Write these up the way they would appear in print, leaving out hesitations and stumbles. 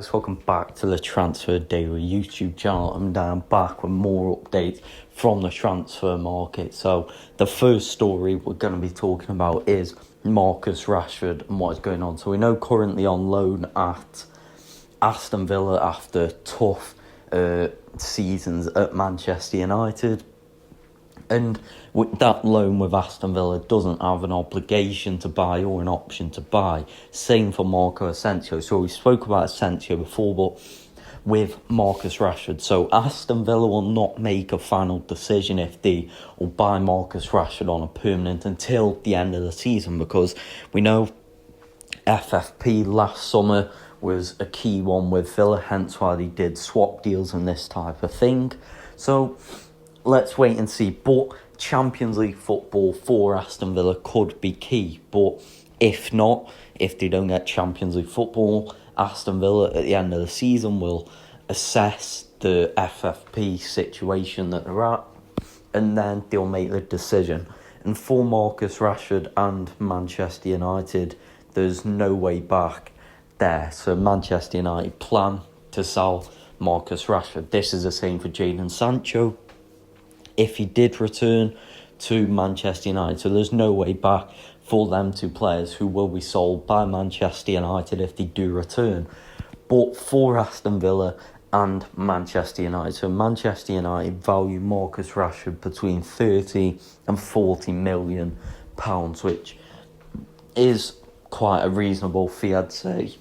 Welcome back to the Transfer Daily YouTube channel. I'm Dan back with more updates from the transfer market. So the first story we're going to be talking about is Marcus Rashford and what's going on. So we know currently on loan at Aston Villa after tough seasons at Manchester United. And with that loan with Aston Villa doesn't have an obligation to buy or an option to buy. Same for Marco Asensio. So we spoke about Asensio before, but with Marcus Rashford. So Aston Villa will not make a final decision if they will buy Marcus Rashford on a permanent until the end of the season, because we know FFP last summer was a key one with Villa, hence why they did swap deals and this type of thing. So let's wait and see. But Champions League football for Aston Villa could be key. But if not, if they don't get Champions League football, Aston Villa at the end of the season will assess the FFP situation that they're at, and then they'll make the decision. And for Marcus Rashford and Manchester United, there's no way back there. So Manchester United plan to sell Marcus Rashford. This is the same for Jadon Sancho if he did return to Manchester United. So there's no way back for them two players who will be sold by Manchester United if they do return. But for Aston Villa and Manchester United, so Manchester United value Marcus Rashford between 30 and 40 million pounds, which is quite a reasonable fee, I'd say.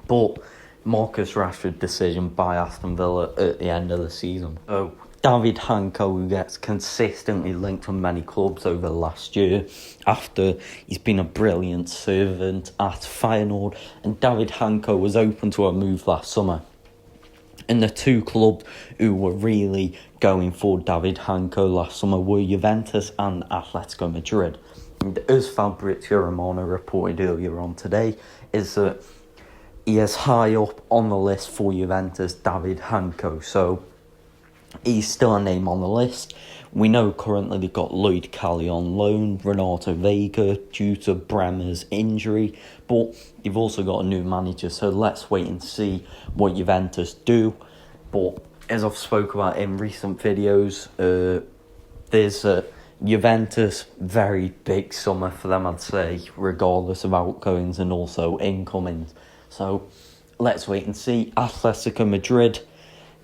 But Marcus Rashford decision by Aston Villa at the end of the season. So David Hancko, who gets consistently linked to many clubs over the last year after he's been a brilliant servant at Feyenoord, and David Hancko was open to a move last summer. And the two clubs who were really going for David Hancko last summer were Juventus and Atletico Madrid. And as Fabrizio Romano reported earlier on today, is that he is high up on the list for Juventus, David Hancko. So he's still a name on the list. We know currently they've got Lloyd Kelly on loan, Renato Vega due to Bremer's injury, but they've also got a new manager, so let's wait and see what Juventus do. But as I've spoke about in recent videos, there's a Juventus very big summer for them, I'd say, regardless of outgoings and also incomings. So let's wait and see. Atletico Madrid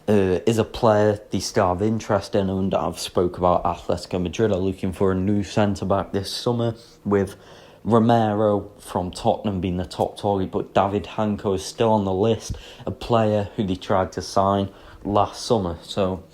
is a player they still have interest in, and I've spoke about Atletico Madrid are looking for a new centre-back this summer, with Romero from Tottenham being the top target, but David Hancko is still on the list, a player who they tried to sign last summer. So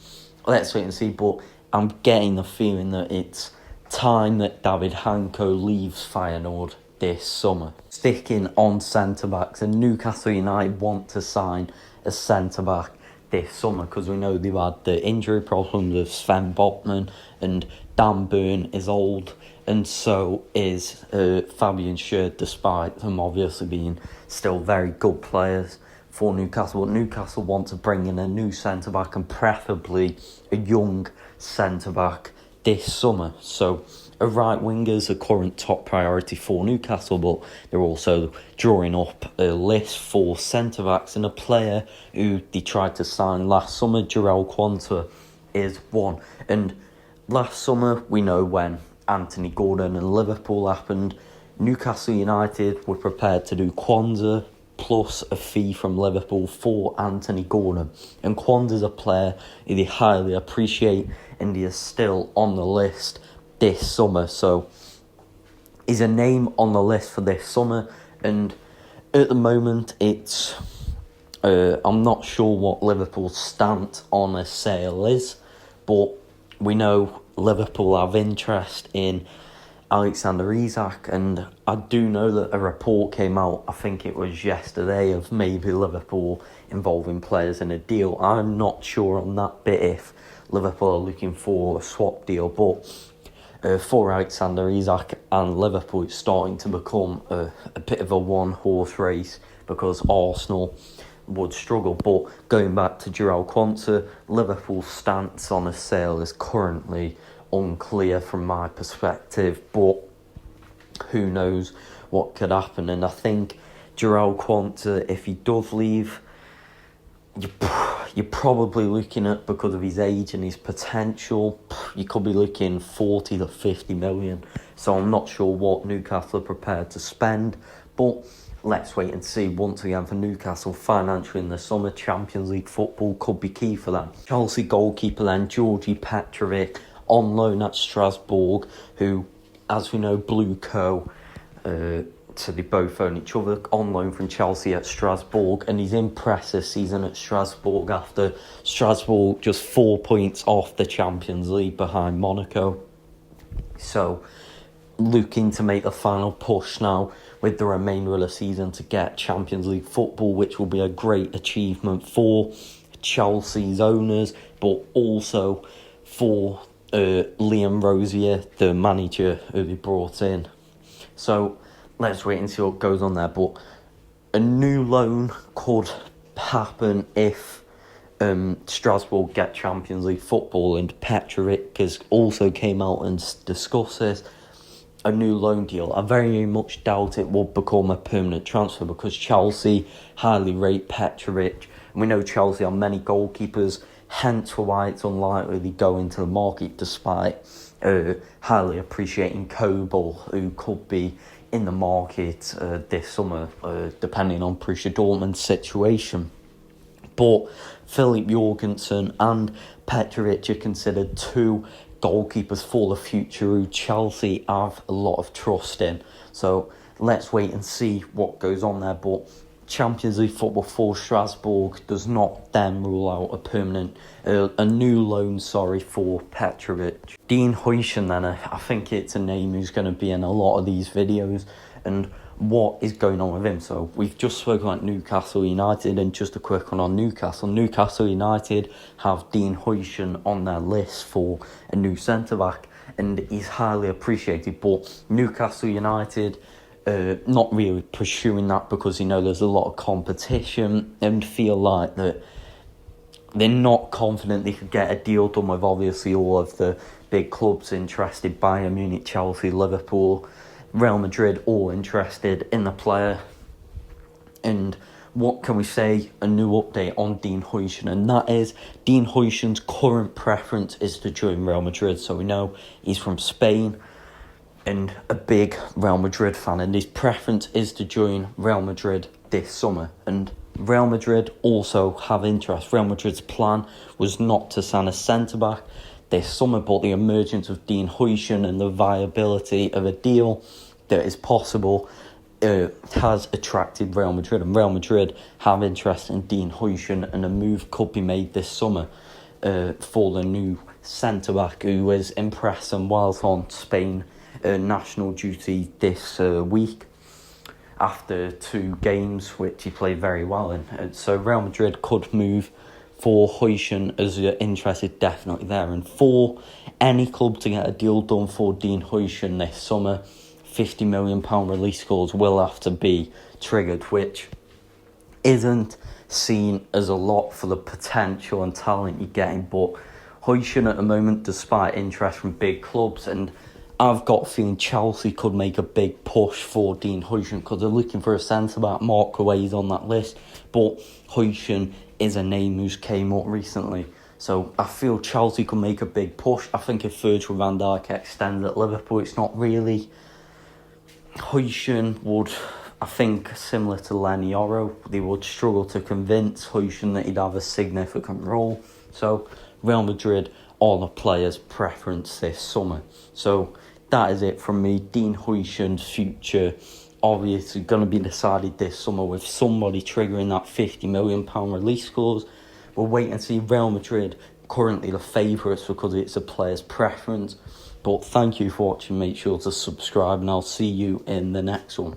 let's wait and see, but I'm getting the feeling that it's time that David Hancko leaves Feyenoord this summer. Sticking on centre-backs, and Newcastle United want to sign a centre-back this summer, because we know they've had the injury problems of Sven Botman, and Dan Burn is old, and so is Fabian Schär, despite them obviously being still very good players for Newcastle. But Newcastle want to bring in a new centre-back, and preferably a young centre-back this summer. So a right winger is a current top priority for Newcastle, but they're also drawing up a list for centre-backs, and a player who they tried to sign last summer, Jarell Quansah, is one. And last summer, we know when Anthony Gordon and Liverpool happened, Newcastle United were prepared to do Quansah plus a fee from Liverpool for Anthony Gordon. And Quansah's a player who they highly appreciate, and he is still on the list this summer. So he's a name on the list for this summer, and at the moment it's I'm not sure what Liverpool's stance on a sale is, but we know Liverpool have interest in Alexander Isak, and I do know that a report came out, I think it was yesterday, of maybe Liverpool involving players in a deal. I'm not sure on that bit if Liverpool are looking for a swap deal, but for Alexander Isak and Liverpool, it's starting to become a bit of a one-horse race, because Arsenal would struggle. But going back to Jarell Quansah, Liverpool's stance on a sale is currently unclear from my perspective, but who knows what could happen. And I think Jarrell Quanta, if he does leave, you're probably looking at, because of his age and his potential, you could be looking 40 to 50 million. So I'm not sure what Newcastle are prepared to spend, but let's wait and see. Once again, for Newcastle, financially in the summer, Champions League football could be key for them. Chelsea goalkeeper then, Georgi Petrovic, on loan at Strasbourg, who, as we know, Blue Co. So they both own each other, on loan from Chelsea at Strasbourg, and he's impressed this season at Strasbourg after Strasbourg just 4 points off the Champions League behind Monaco. So looking to make the final push now with the remainder of the season to get Champions League football, which will be a great achievement for Chelsea's owners, but also for Liam Rosier, the manager who they brought in. So let's wait and see what goes on there. But a new loan could happen if Strasbourg get Champions League football, and Petrovic has also came out and discussed this. A new loan deal. I very much doubt it will become a permanent transfer, because Chelsea highly rate Petrovic. And we know Chelsea have many goalkeepers, hence why it's unlikely they go into the market, despite highly appreciating Kobel, who could be in the market this summer, depending on Borussia Dortmund's situation. But Philip Jorgensen and Petrovic are considered two goalkeepers for the future who Chelsea have a lot of trust in. So let's wait and see what goes on there. But Champions League football for Strasbourg does not then rule out a new loan, for Petrovic. Dean Huijsen then, I think it's a name who's going to be in a lot of these videos, and what is going on with him. So we've just spoken about Newcastle United, and just a quick one on Newcastle. Newcastle United have Dean Huijsen on their list for a new centre-back, and he's highly appreciated, but Newcastle United not really pursuing that, because there's a lot of competition, and feel like that they're not confident they could get a deal done with obviously all of the big clubs interested: Bayern Munich, Chelsea, Liverpool, Real Madrid, all interested in the player. And what can we say? A new update on Dean Huijsen, and that is Dean Huijsen's current preference is to join Real Madrid. So we know he's from Spain and a big Real Madrid fan, and his preference is to join Real Madrid this summer. And Real Madrid also have interest. Real Madrid's plan was not to sign a centre-back this summer, but the emergence of Dean Huijsen and the viability of a deal that is possible has attracted Real Madrid, and Real Madrid have interest in Dean Huijsen, and a move could be made this summer for the new centre-back, who was impressed and whilst on Spain national duty this week after 2 games, which he played very well in. And so Real Madrid could move for Huijsen, as you're interested, definitely there. And for any club to get a deal done for Dean Huijsen this summer, £50 million release clause will have to be triggered, which isn't seen as a lot for the potential and talent you're getting. But Huijsen at the moment, despite interest from big clubs, and I've got a feeling Chelsea could make a big push for Dean Huijsen, because they're looking for a centre-back. Mark Guehi's on that list, but Huijsen is a name who's came up recently. So I feel Chelsea could make a big push. I think if Virgil van Dijk extends at Liverpool, it's not really... Huijsen would, I think, similar to Lenny Oro, they would struggle to convince Huijsen that he'd have a significant role. So Real Madrid are the players' preference this summer. So that is it from me. Dean Huijsen's future obviously going to be decided this summer, with somebody triggering that £50 million release clause. We'll wait and see. Real Madrid currently the favourites because it's a player's preference. But thank you for watching. Make sure to subscribe, and I'll see you in the next one.